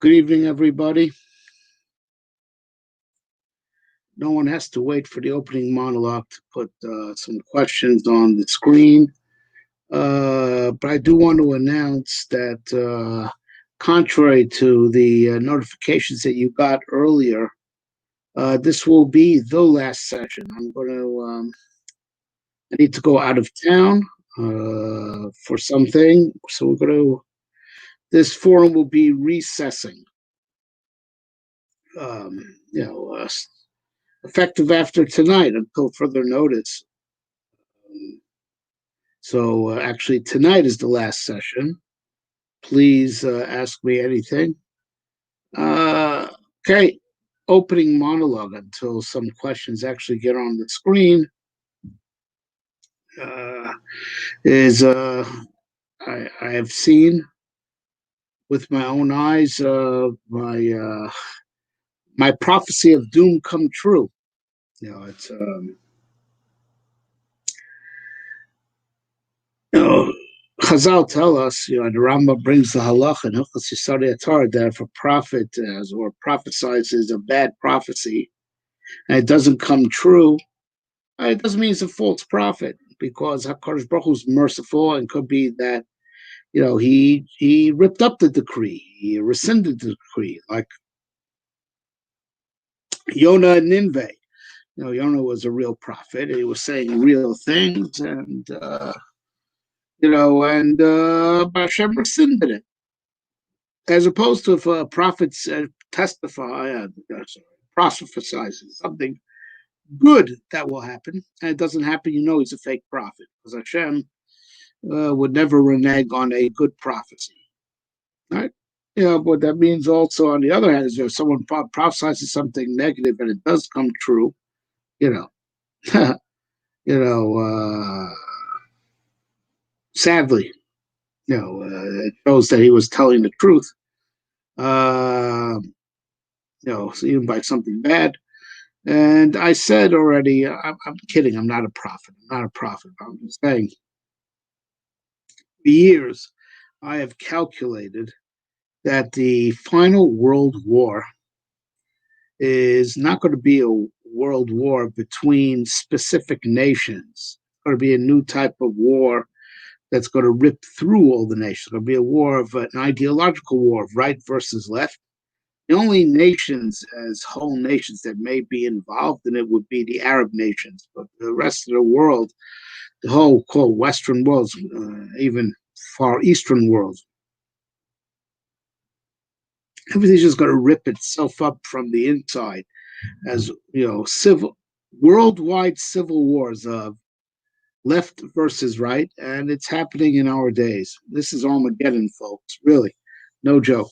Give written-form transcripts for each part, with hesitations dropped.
Good evening, everybody. No one has to wait for the opening monologue to put some questions on the screen. But I do want to announce that contrary to the notifications that you got earlier, this will be the last session. I need to go out of town for something. So this forum will be recessing. Effective after tonight until further notice. So actually, tonight is the last session. Please ask me anything. Okay, opening monologue until some questions actually get on the screen. I have seen with my own eyes my prophecy of doom come true. It's Chazal tell us, the Rambam brings the halacha in Hilchos Yisodei Torah that if a prophet or prophesizes a bad prophecy and it doesn't come true, it doesn't mean it's a false prophet, because HaKadosh Baruch Hu is merciful, and could be that he ripped up the decree, he rescinded the decree, like Yonah and Nineveh. Yonah was a real prophet; he was saying real things, and Hashem rescinded it. As opposed to if prophets prophesizes something good that will happen, and it doesn't happen, he's a fake prophet, because Hashem would never renege on a good prophecy, right? But that means also, on the other hand, is if someone prophesizes something negative and it does come true, sadly, it shows that he was telling the truth. So even by something bad. And I said already, I'm kidding. I'm not a prophet. I'm just saying, for years, I have calculated that the final world war is not going to be a world war between specific nations. It's going to be a new type of war that's going to rip through all the nations. It's going to be a war of an ideological war of right versus left. The only nations as whole nations that may be involved in it would be the Arab nations, but the rest of the world, the whole quote Western world, even Far Eastern world, everything's just going to rip itself up from the inside, as worldwide civil wars of left versus right, and it's happening in our days. This is Armageddon, folks. Really, no joke.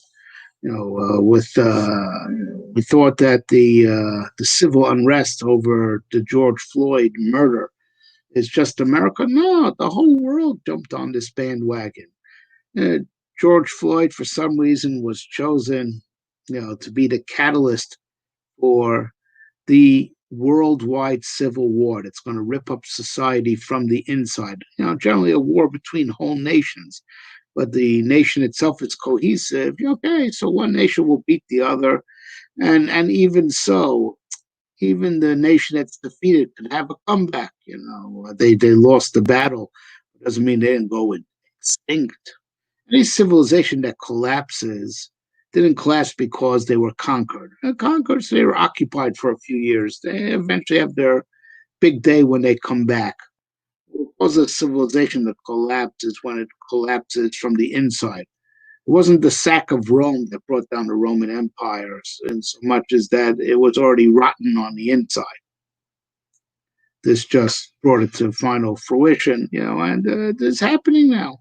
We thought that the civil unrest over the George Floyd murder is just America. No, the whole world jumped on this bandwagon. George Floyd, for some reason, was chosen, to be the catalyst for the worldwide civil war that's going to rip up society from the inside. Generally a war between whole nations, but the nation itself is cohesive. Okay, so one nation will beat the other, and even so, even the nation that's defeated can have a comeback. They lost the battle. It doesn't mean they didn't go extinct. Any civilization that collapses didn't collapse because they were conquered. Conquered, so they were occupied for a few years. They eventually have their big day when they come back. It was a civilization that collapses when it collapses from the inside. It wasn't the sack of Rome that brought down the Roman Empire, in so much as that it was already rotten on the inside. This just brought it to final fruition, and it's happening now.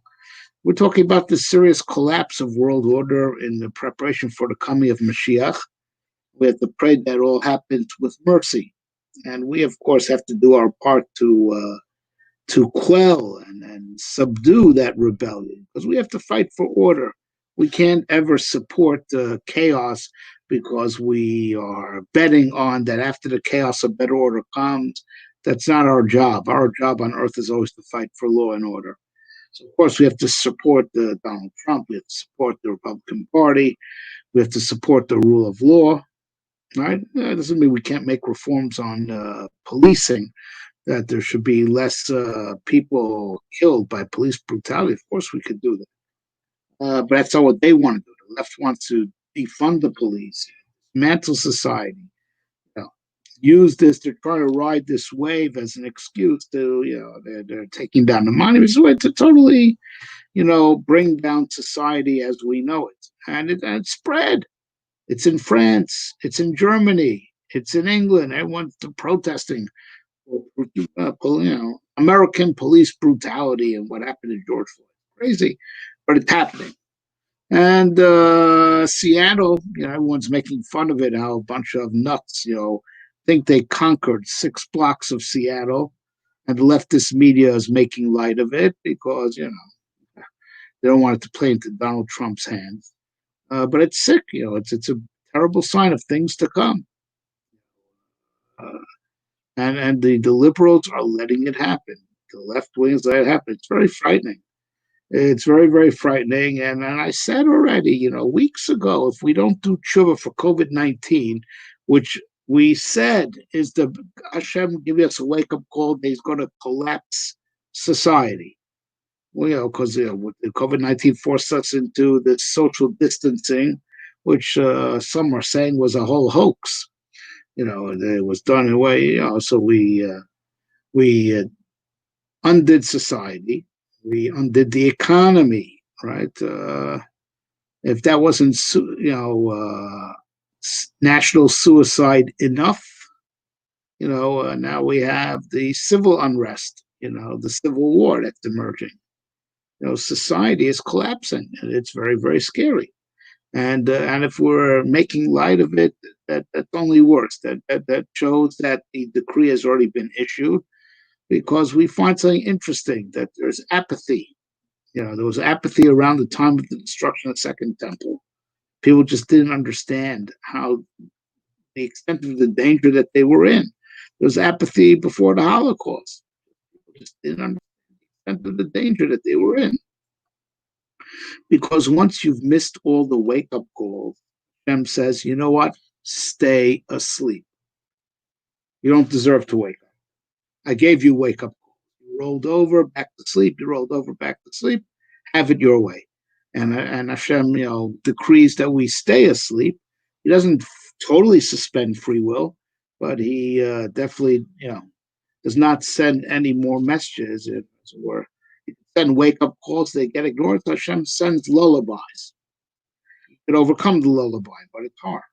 We're talking about the serious collapse of world order in the preparation for the coming of Mashiach. We have to pray that all happens with mercy. And we, of course, have to do our part to quell and subdue that rebellion, because we have to fight for order. We can't ever support chaos, because we are betting on that after the chaos, a better order comes. That's not our job. Our job on earth is always to fight for law and order. So, of course, we have to support Donald Trump. We have to support the Republican Party. We have to support the rule of law. Right? That doesn't mean we can't make reforms on policing, that there should be less people killed by police brutality. Of course, we could do that. But that's not what they want to do. The left wants to defund the police, dismantle society, you know, use this, they're trying to ride this wave as an excuse to, they're taking down the monuments, to totally, bring down society as we know it. And it spread. It's in France, it's in Germany, it's in England. Everyone's protesting, American police brutality and what happened to George Floyd. Crazy, but it's happening. And Seattle, everyone's making fun of it, how a bunch of nuts, think they conquered 6 blocks of Seattle, and the leftist media is making light of it because, they don't want it to play into Donald Trump's hands. But it's sick, it's a terrible sign of things to come. And the liberals are letting it happen. The left wings let it happen. It's very frightening. It's very, very frightening. And I said already, weeks ago, if we don't do tshuva for COVID-19, which we said is the Hashem giving us a wake up call that he's going to collapse society. Well, because the COVID-19 forced us into the social distancing, which some are saying was a whole hoax. It was done in a way, so we undid society, we undid the economy, right? If that wasn't, national suicide enough, now we have the civil unrest, the civil war that's emerging. Society is collapsing, and it's very, very scary. And if we're making light of it, that's only worse. That shows that the decree has already been issued, because we find something interesting, that there's apathy. There was apathy around the time of the destruction of the Second Temple. People just didn't understand how the extent of the danger that they were in. There was apathy before the Holocaust. People just didn't understand the extent of the danger that they were in. Because once you've missed all the wake-up calls, Hashem says, you know what? Stay asleep. You don't deserve to wake up. I gave you wake-up calls. You rolled over, back to sleep. You rolled over, back to sleep. Have it your way. And Hashem, decrees that we stay asleep. He doesn't totally suspend free will, but he definitely, does not send any more messages, as it were. Send wake-up calls, they get ignored. So Hashem sends lullabies. You can overcome the lullaby, but it's hard.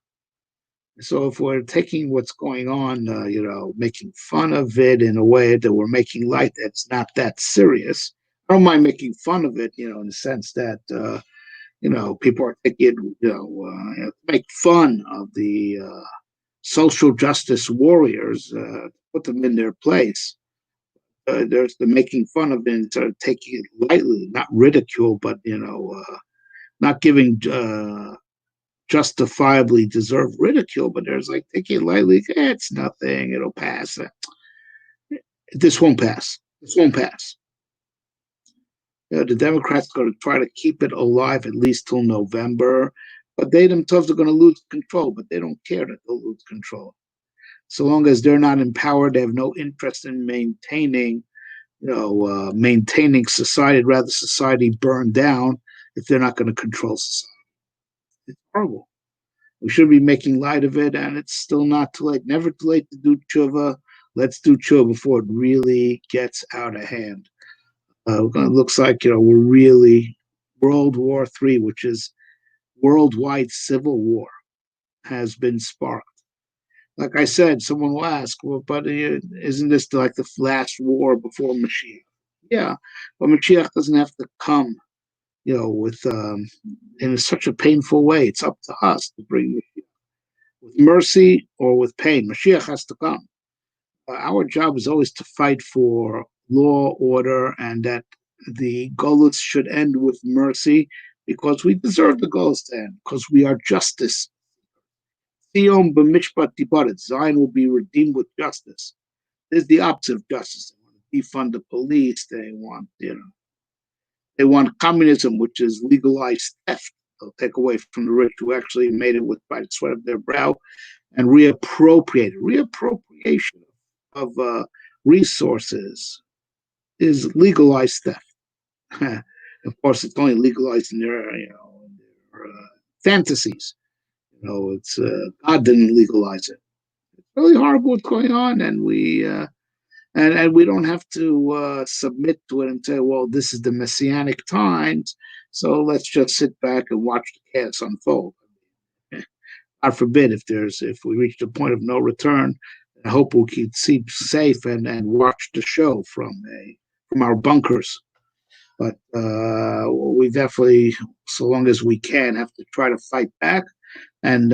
So if we're taking what's going on, making fun of it in a way that we're making light, that's not that serious. I don't mind making fun of it, in the sense that, people are taking it, make fun of the social justice warriors, put them in their place. There's the making fun of it and sort of taking it lightly, not ridicule, but not giving justifiably deserved ridicule. But there's like taking it lightly. It's nothing. It'll pass. This won't pass. This won't pass. The Democrats are going to try to keep it alive at least till November, but they themselves are going to lose control. But they don't care that they'll lose control. So long as they're not empowered, they have no interest in maintaining society, rather society burn down if they're not going to control society. It's horrible. We should be making light of it, and it's still not too late. Never too late to do tshuva. Let's do tshuva before it really gets out of hand. It looks like we're really World War III, which is worldwide civil war, has been sparked. Like I said, someone will ask, well, but isn't this like the last war before Mashiach? Yeah, but Mashiach doesn't have to come, with in such a painful way. It's up to us to bring Mashiach with mercy or with pain. Mashiach has to come. Our job is always to fight for law, order, and that the Golus should end with mercy, because we deserve the Golus to end, because we are justice. Zion b'mishpat tibaret. Zion will be redeemed with justice. This is the opposite of justice. They want to defund the police. They want, They want communism, which is legalized theft. They'll take away from the rich who actually made it by the sweat of their brow and reappropriate it. Reappropriation of resources is legalized theft. Of course, it's only legalized in their, fantasies. It's God didn't legalize it. It's really horrible what's going on, and we don't have to submit to it and say, well, this is the messianic times, so let's just sit back and watch the chaos unfold. God forbid if we reach the point of no return. I hope we'll keep safe and watch the show from our bunkers. But we definitely, so long as we can, have to try to fight back and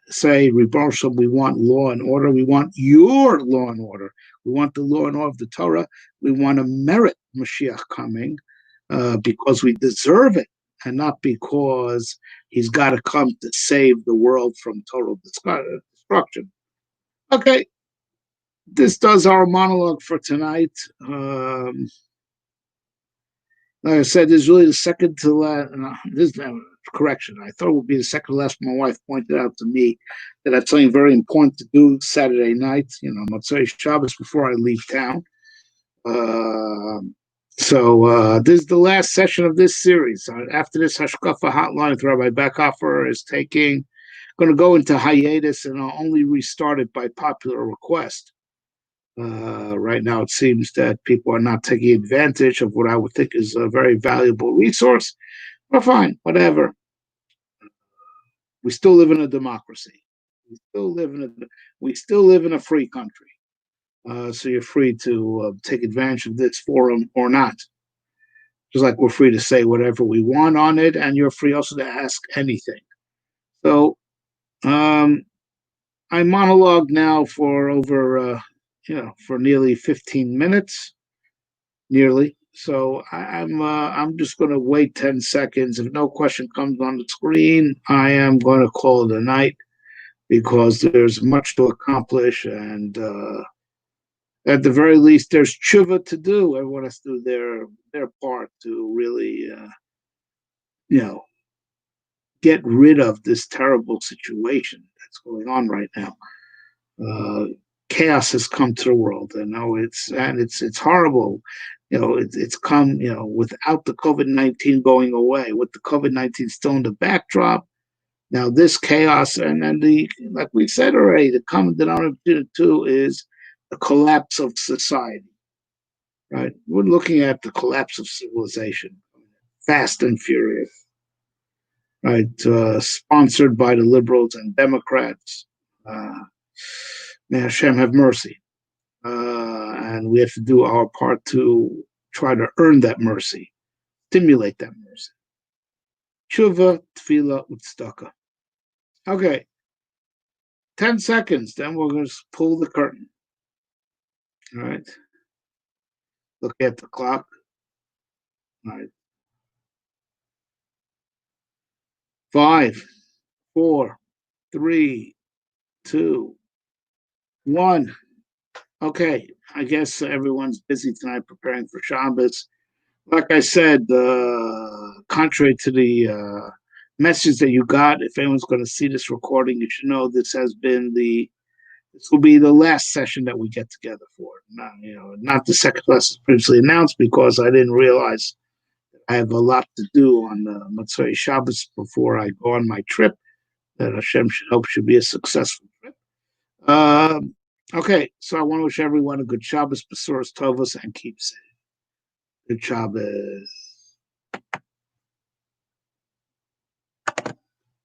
say, Rebbe, we want law and order. We want your law and order. We want the law and order of the Torah. We want to merit Mashiach coming because we deserve it, and not because he's got to come to save the world from total destruction. Okay, this does our monologue for tonight. Like I said, this is really the second to last. This is correction. I thought it would be the second to last. My wife pointed out to me that that's something very important to do Saturday night, Motzei Shabbos, before I leave town. So this is the last session of this series. After this, Hashkafa Hotline with Rabbi Bechhofer is going to go into hiatus, and I'll only restart it by popular request. Right now, it seems that people are not taking advantage of what I would think is a very valuable resource. But fine, whatever. We still live in a democracy. We still live in a free country. So you're free to take advantage of this forum or not. Just like we're free to say whatever we want on it, and you're free also to ask anything. So I monologue now for over for nearly 15 minutes, nearly. So I'm just going to wait 10 seconds. If no question comes on the screen, I am going to call it a night because there's much to accomplish, and at the very least, there's tshuva to do. Everyone has to do their part to really, get rid of this terrible situation that's going on right now. Chaos has come to the world, and it's horrible. It's come, without the COVID-19 going away, with the COVID-19 still in the backdrop. Now this chaos, and then like we said already, the common denominator too is the collapse of society. Right, we're looking at the collapse of civilization, fast and furious. Right, sponsored by the liberals and Democrats. May Hashem have mercy. And we have to do our part to try to earn that mercy, stimulate that mercy. Tshuva, tefillah, utzedakah. Okay, 10 seconds, then we're going to pull the curtain. All right. Look at the clock. All right. 5, 4, 3, 2, 1. Okay, I guess everyone's busy tonight preparing for Shabbos. Like I said, contrary to the message that you got, if anyone's going to see this recording, you should know this will be the last session that we get together for. Not the second lesson previously announced, because I didn't realize I have a lot to do on the Motzei Shabbos before I go on my trip. That Hashem should be a successful trip. Okay, so I want to wish everyone a good Shabbos, Besuros Tovos, and keep safe. Good Shabbos.